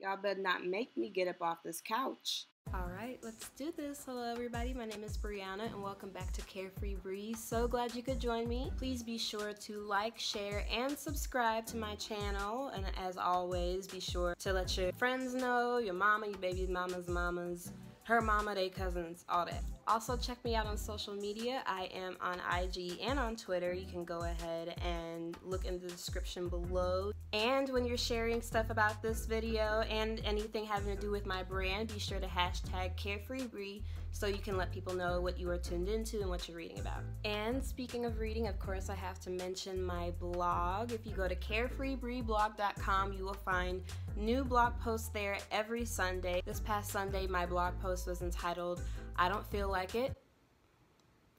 Y'all better not make me get up off this couch. Alright, let's do this. Hello everybody, my name is Brianna and welcome back to CareFreeBri. So glad you could join me. Please be sure to like, share, and subscribe to my channel. And as always, be sure to let your friends know, your mama, your baby's mamas, her mama, they cousins, all that. Also check me out on social media. I am on IG and on Twitter. You can go ahead and look in the description below. And when you're sharing stuff about this video and anything having to do with my brand, be sure to hashtag CareFreeBri so you can let people know what you are tuned into and what you're reading about. And speaking of reading, of course, I have to mention my blog. If you go to CareFreeBriblog.com, you will find new blog posts there every Sunday. This past Sunday, my blog post was entitled, I Don't Feel Like It.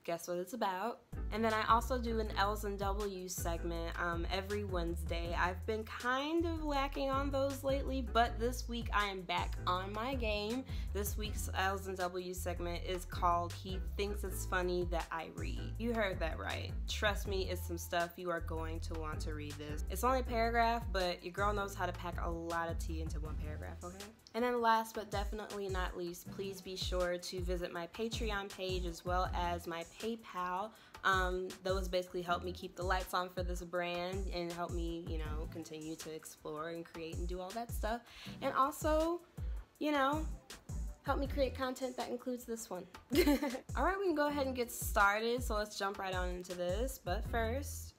Guess what it's about? And then I also do an L's and W's segment every Wednesday. I've been kind of lacking on those lately, but this week I am back on my game. This week's L's and W's segment is called He Thinks It's Funny That I Read. You heard that right. Trust me, it's some stuff you are going to want to read this. It's only a paragraph, but your girl knows how to pack a lot of tea into one paragraph, okay? And then last but definitely not least, please be sure to visit my Patreon page as well as my PayPal. Those basically help me keep the lights on for this brand and help me, you know, continue to explore and create and do all that stuff. And also, you know, help me create content that includes this one. Alright, we can go ahead and get started, so let's jump right on into this. But first,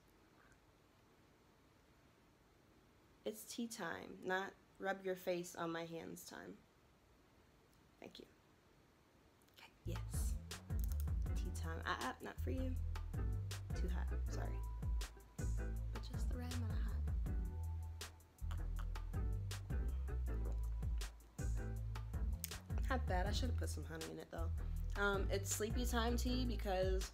it's tea time, not rub your face on my hands time. Thank you. Okay, yes. Tea time. Not for you. Too hot, sorry. But just the right amount of hot. Not bad. I should have put some honey in it though. It's sleepy time tea because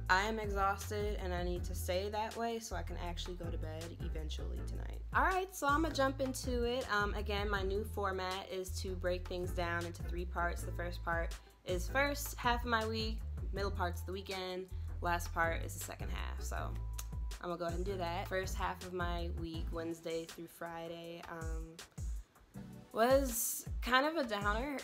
I am exhausted and I need to stay that way so I can actually go to bed eventually tonight. Alright, so I'm gonna jump into it. Again, my new format is to break things down into 3 parts. The first part is first half of my week, middle part's the weekend, last part is the second half. So I'm gonna go ahead and do that. First half of my week, Wednesday through Friday, was kind of a downer.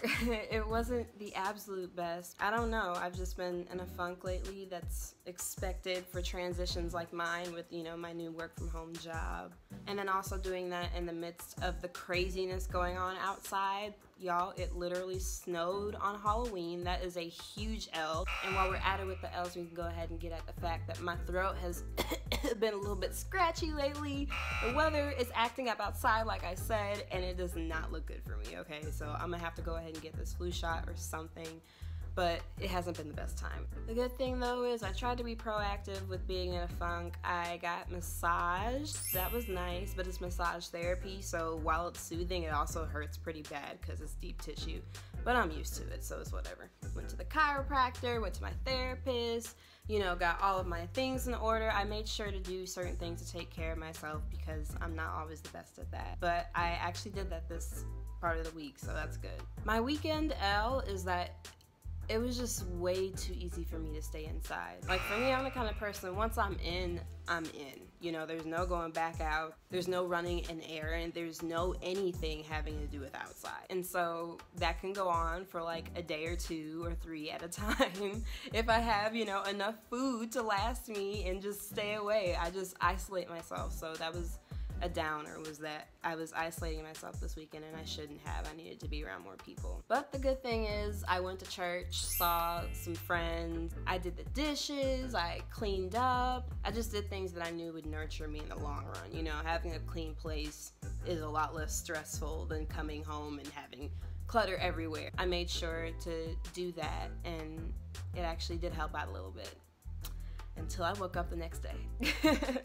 It wasn't the absolute best. I don't know, I've just been in a funk lately that's expected for transitions like mine with, you know, my new work from home job. And then also doing that in the midst of the craziness going on outside. Y'all, it literally snowed on Halloween. That is a huge L. And while we're at it with the L's, we can go ahead and get at the fact that my throat has been a little bit scratchy lately. The weather is acting up outside, like I said, and it does not look good for me, okay? So I'm gonna have to go ahead and get this flu shot or something, but it hasn't been the best time. The good thing though is I tried to be proactive with being in a funk. I got massaged. That was nice, but it's massage therapy, so while it's soothing, it also hurts pretty bad because it's deep tissue, but I'm used to it, so it's whatever. Went to the chiropractor, went to my therapist, you know, got all of my things in order. I made sure to do certain things to take care of myself because I'm not always the best at that. But I actually did that this part of the week, so that's good. My weekend L is that it was just way too easy for me to stay inside. Like for me, I'm the kind of person, once I'm in, I'm in. You know, there's no going back out. There's no running an errand. There's no anything having to do with outside. And so that can go on for like a day or 2 or 3 at a time. If I have, you know, enough food to last me and just stay away, I just isolate myself. So that was a downer, was that I was isolating myself this weekend and I shouldn't have. I needed to be around more people. But the good thing is I went to church, saw some friends, I did the dishes, I cleaned up. I just did things that I knew would nurture me in the long run. You know, having a clean place is a lot less stressful than coming home and having clutter everywhere. I made sure to do that and it actually did help out a little bit. Until I woke up the next day.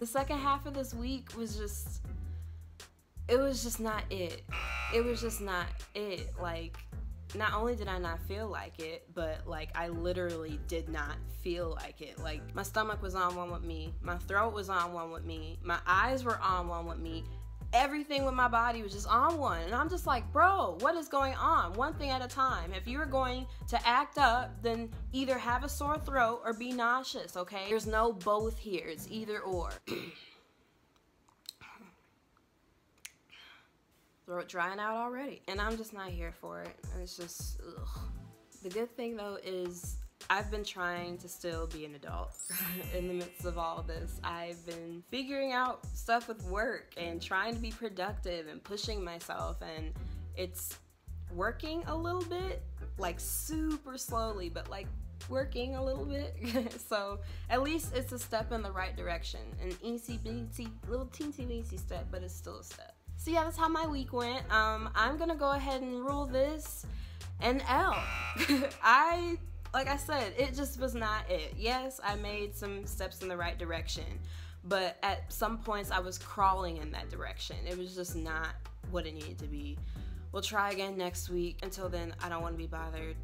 The second half of this week was just, it was just not it. It was just not it. Like, not only did I not feel like it, but like I literally did not feel like it. Like my stomach was on one with me, my throat was on one with me, my eyes were on one with me. Everything with my body was just on one. And I'm just like, bro, what is going on? One thing at a time. If you're going to act up, then either have a sore throat or be nauseous, okay? There's no both here. It's either or. throat drying out already. And I'm just not here for it. It's just, ugh. The good thing though is I've been trying to still be an adult in the midst of all this. I've been figuring out stuff with work and trying to be productive and pushing myself, and it's working a little bit, like super slowly, but like working a little bit. So at least it's a step in the right direction, an easy beansy little teensy weensy step, but it's still a step. So yeah, that's how my week went. I'm gonna go ahead and rule this an L. Like I said, it just was not it. Yes, I made some steps in the right direction, but at some points I was crawling in that direction. It was just not what it needed to be. We'll try again next week. Until then, I don't want to be bothered.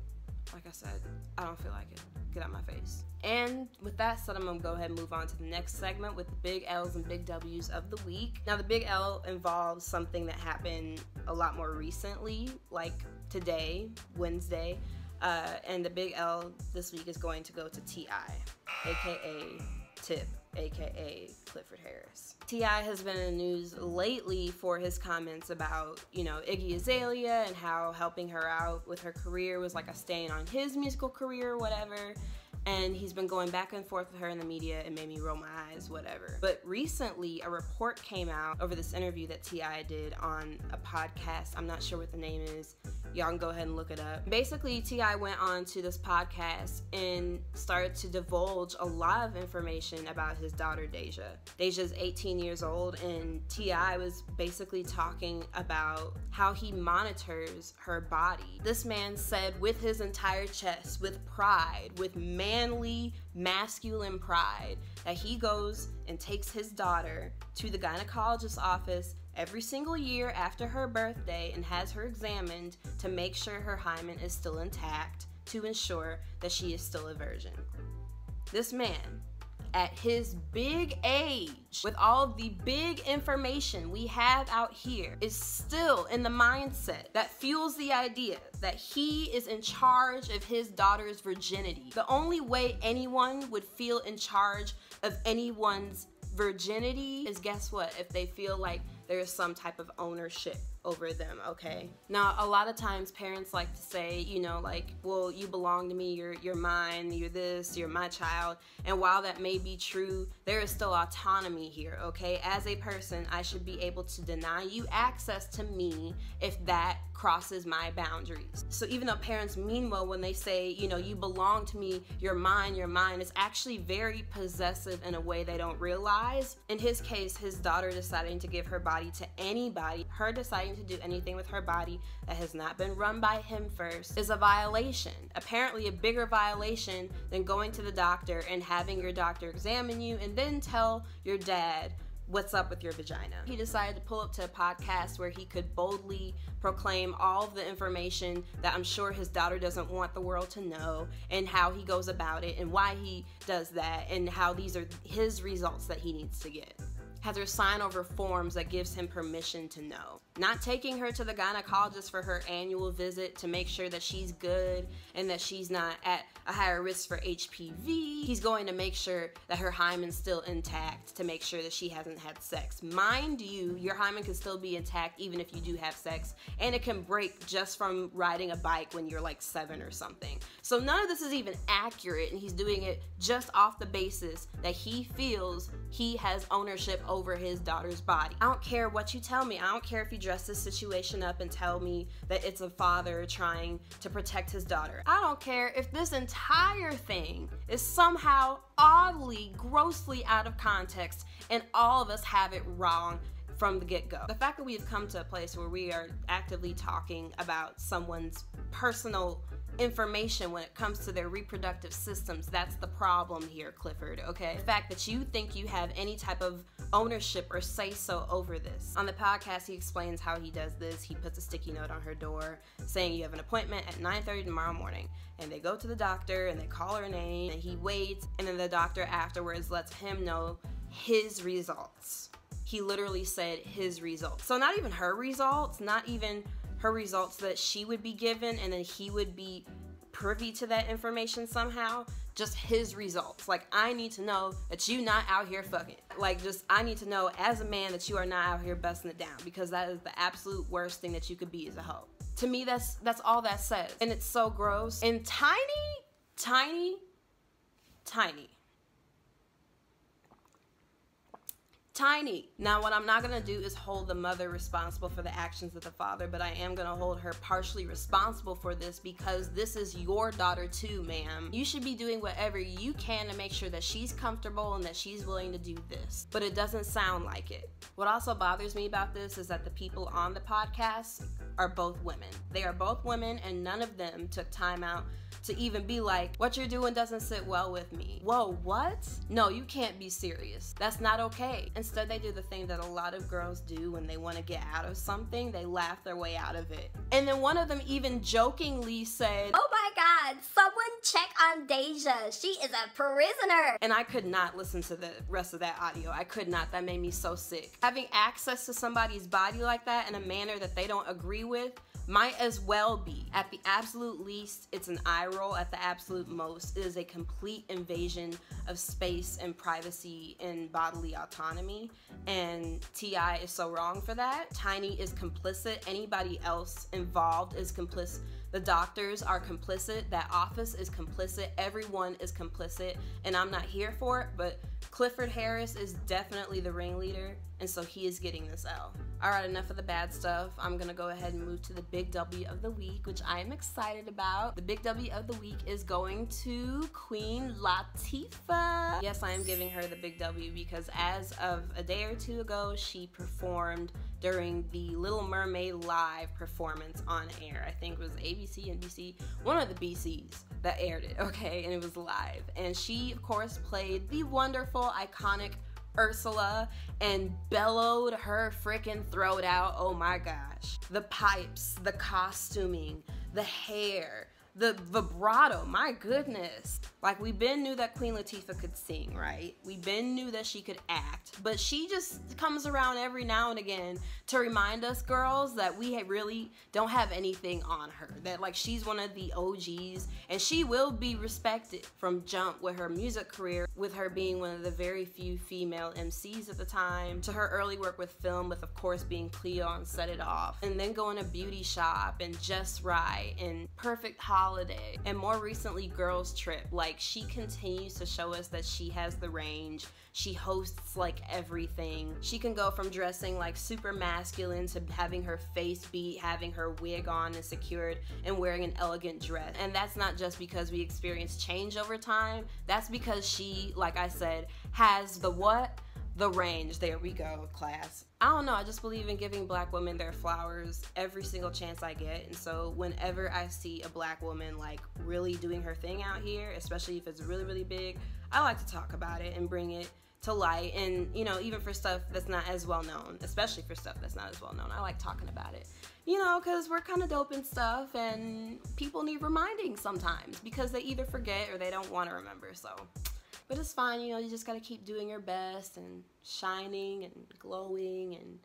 Like I said, I don't feel like it. Get out my face. And with that said, I'm gonna go ahead and move on to the next segment with the big L's and big W's of the week. Now, the big L involves something that happened a lot more recently, like today, Wednesday. And the big L this week is going to go to T.I., aka T.I.P, aka Clifford Harris. T.I. has been in the news lately for his comments about, Iggy Azalea and how helping her out with her career was like a stain on his musical career or whatever. And he's been going back and forth with her in the media. It made me roll my eyes, whatever. But recently, a report came out over this interview that T.I. did on a podcast. I'm not sure what the name is. Y'all can go ahead and look it up. Basically, T.I. went on to this podcast and started to divulge a lot of information about his daughter, Deja. Deja's 18 years old, and T.I. was basically talking about how he monitors her body. This man said with his entire chest, with pride, with manly, masculine pride, that he goes and takes his daughter to the gynecologist's office every single year after her birthday and has her examined to make sure her hymen is still intact, to ensure that she is still a virgin. This man, at his big age, with all the big information we have out here, is still in the mindset that fuels the idea that he is in charge of his daughter's virginity. The only way anyone would feel in charge of anyone's virginity is, guess what? If they feel like there's some type of ownership over them, okay? Now, a lot of times parents like to say, well, you belong to me, you're mine, you're this, you're my child. And while that may be true, there is still autonomy here, okay? As a person, I should be able to deny you access to me if that crosses my boundaries. So even though parents mean well when they say, you belong to me, you're mine, it's actually very possessive in a way they don't realize. In his case, his daughter deciding to give her body to anybody, her deciding to do anything with her body that has not been run by him first, is a violation. Apparently a bigger violation than going to the doctor and having your doctor examine you and then tell your dad what's up with your vagina. He decided to pull up to a podcast where he could boldly proclaim all of the information that I'm sure his daughter doesn't want the world to know, and how he goes about it and why he does that, and how these are his results that he needs to get. Has her sign over forms that gives him permission to know. Not taking her to the gynecologist for her annual visit to make sure that she's good and that she's not at a higher risk for HPV. He's going to make sure that her hymen's still intact to make sure that she hasn't had sex. Mind you, your hymen can still be intact even if you do have sex, and it can break just from riding a bike when you're like 7 or something. So none of this is even accurate, and he's doing it just off the basis that he feels he has ownership over his daughter's body. I don't care what you tell me. I don't care if you dress this situation up and tell me that it's a father trying to protect his daughter. I don't care if this entire thing is somehow oddly, grossly out of context and all of us have it wrong from the get-go. The fact that we have come to a place where we are actively talking about someone's personal information when it comes to their reproductive systems, that's the problem here, Clifford, okay? The fact that you think you have any type of ownership or say-so over this. On the podcast, he explains how he does this. He puts a sticky note on her door saying you have an appointment at 9:30 tomorrow morning. And they go to the doctor and they call her name and he waits, and then the doctor afterwards lets him know his results. He literally said his results. So not even her results, not even her results that she would be given and then he would be privy to that information somehow. just his results. Like, I need to know that you not out here fucking. Like, just, I need to know as a man that you are not out here busting it down, because that is the absolute worst thing that you could be as a hoe. To me, that's all that says. And it's so gross. And tiny. Now, what I'm not gonna do is hold the mother responsible for the actions of the father, but I am gonna hold her partially responsible for this, because this is your daughter too, ma'am. You should be doing whatever you can to make sure that she's comfortable and that she's willing to do this. But it doesn't sound like it. What also bothers me about this is that the people on the podcast are both women. They are both women, and none of them took time out to even be like, what you're doing doesn't sit well with me. Whoa, what? No, you can't be serious. That's not okay. Instead, they do the thing that a lot of girls do when they want to get out of something. They laugh their way out of it. And then one of them even jokingly said, "Oh my God, someone check on Deja. She is a prisoner." And I could not listen to the rest of that audio. I could not. That made me so sick. Having access to somebody's body like that in a manner that they don't agree with might as well be, at the absolute least, it's an eye roll. At the absolute most, it is a complete invasion of space and privacy and bodily autonomy. And T.I. is so wrong for that. Tiny is complicit. Anybody else involved is complicit. The doctors are complicit. That office is complicit. Everyone is complicit. And I'm not here for it, but Clifford Harris is definitely the ringleader, and so he is getting this L. Alright, enough of the bad stuff. I'm gonna go ahead and move to the big W of the week, which I am excited about. The big W of the week is going to Queen Latifa. Yes, I am giving her the big W because as of a day or two ago, she performed during the Little Mermaid live performance on air. I think it was ABC, NBC, one of the BCs that aired it, okay, and it was live. And she, of course, played the wonderful, iconic Ursula and bellowed her freaking throat out. Oh my gosh. The pipes, the costuming, the hair, the vibrato, my goodness. Like, we been knew that Queen Latifah could sing, right? We been knew that she could act, but she just comes around every now and again to remind us girls that we really don't have anything on her. That, like, she's one of the OGs, and she will be respected from jump with her music career, with her being one of the very few female MCs at the time, to her early work with film, with, of course, being Cleo on Set It Off, and then going to Beauty Shop, and Just Right, and Perfect Holiday, and more recently, Girls Trip. Like, she continues to show us that she has the range. She hosts like everything. She can go from dressing like super masculine to having her face beat, having her wig on and secured, and wearing an elegant dress. And that's not just because we experience change over time. That's because she, like I said, has the what? The range. There we go, class. I don't know, I just believe in giving black women their flowers every single chance I get. And so whenever I see a black woman like really doing her thing out here, especially if it's really, really big, I like to talk about it and bring it to light. And, you know, even for stuff that's not as well known, especially for stuff that's not as well known, I like talking about it. You know, because we're kind of dope and stuff, and people need reminding sometimes because they either forget or they don't want to remember, so. But it's fine, you know, you just gotta keep doing your best and shining and glowing and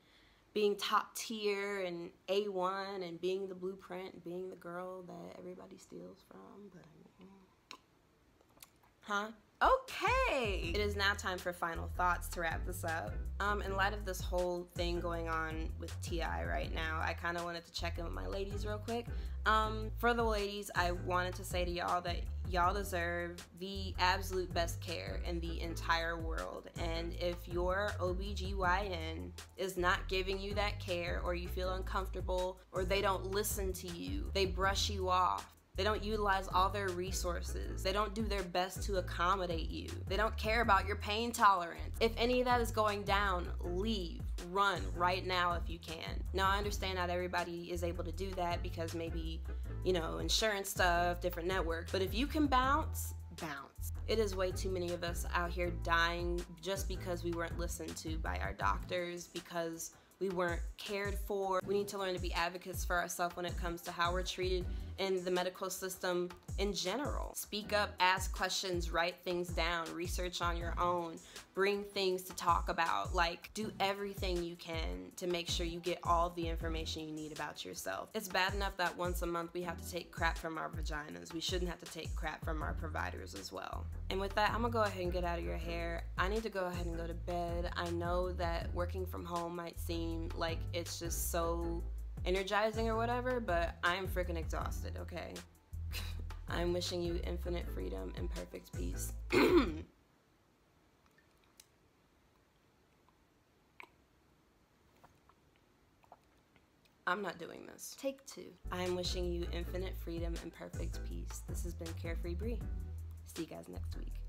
being top tier and A1 and being the blueprint and being the girl that everybody steals from. But, Okay, it is now time for final thoughts to wrap this up. In light of this whole thing going on with T.I. right now, I kind of wanted to check in with my ladies real quick. For the ladies, I wanted to say to y'all that y'all deserve the absolute best care in the entire world. And if your OBGYN is not giving you that care, or you feel uncomfortable, or they don't listen to you, they brush you off, they don't utilize all their resources, they don't do their best to accommodate you, they don't care about your pain tolerance, if any of that is going down, leave. Run right now if you can. Now, I understand not everybody is able to do that because maybe, you know, insurance stuff, different network, but if you can bounce, bounce. It is way too many of us out here dying just because we weren't listened to by our doctors, because we weren't cared for. We need to learn to be advocates for ourselves when it comes to how we're treated in the medical system in general. Speak up, ask questions, write things down, research on your own, bring things to talk about. Like, do everything you can to make sure you get all the information you need about yourself. It's bad enough that once a month we have to take crap from our vaginas. We shouldn't have to take crap from our providers as well. And with that, I'm gonna go ahead and get out of your hair. I need to go ahead and go to bed. I know that working from home might seem like it's just so energizing or whatever, but I'm freaking exhausted, okay? I'm wishing you infinite freedom and perfect peace. I'm not doing this. Take 2. I am wishing you infinite freedom and perfect peace. This has been CareFreeBri. See you guys next week.